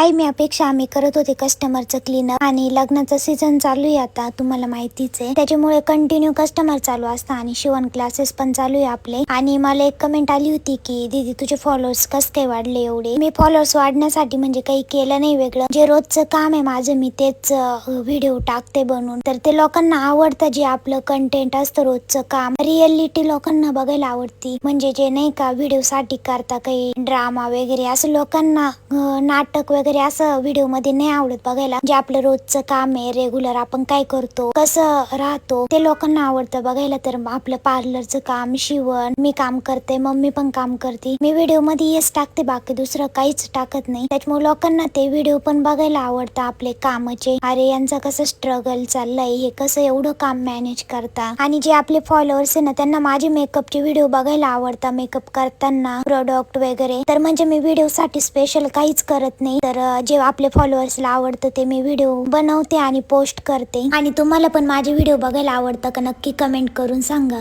काही मी अपेक्षा आम्ही करत होते कस्टमरचं क्लीनर आणि लग्नाचा सीझन चालू आहे आता तुम्हाला माहितीच आहे, त्याच्यामुळे कंटिन्यू कस्टमर चालू असतात आणि शिवण क्लासेस पण चालू आहे आपले. आणि मला एक कमेंट आली होती की दीदी तुझे फॉलोअर्स कस काय वाढले एवढे. मी फॉलोअर्स वाढण्यासाठी म्हणजे काही केलं नाही वेगळं, जे रोजचं काम आहे माझं मी तेच व्हिडिओ टाकते बनवून, तर ते लोकांना आवडतं. जे आपलं कंटेंट असतं रोजचं काम, रिअलिटी लोकांना बघायला आवडती. म्हणजे जे नाही का व्हिडिओ साठी करता काही ड्रामा वगैरे असं लोकांना नाटक वगैरे असं व्हिडिओ मध्ये नाही आवडत बघायला. जे आपलं रोजचं काम आहे रेग्युलर आपण काय करतो कसं राहतो ते लोकांना आवडतं बघायला. तर आपलं पार्लरचं काम, शिवण, मी काम करते, मम्मी पण काम करते, मी व्हिडिओ मध्ये हेच टाकते, बाकी दुसरं काहीच टाकत नाही. त्याच्यामुळे लोकांना ते व्हिडिओ पण बघायला आवडतं आपले कामाचे. अरे यांचा कसं स्ट्रगल चाललंय, हे कसं एवढं काम मॅनेज करता. आणि जे आपले फॉलोअर्स आहे ना त्यांना माझे मेकअपचे व्हिडिओ बघायला आवडतात, मेकअप करताना प्रोडक्ट वगैरे. तर म्हणजे मी व्हिडिओ साठी स्पेशल काहीच करत नाही, तर जे आपले फॉलोअर्सला आवडतं ते मी व्हिडिओ बनवते आणि पोस्ट करते. आणि तुम्हाला पण माझे व्हिडिओ बघायला आवडतं का नक्की कमेंट करून सांगा.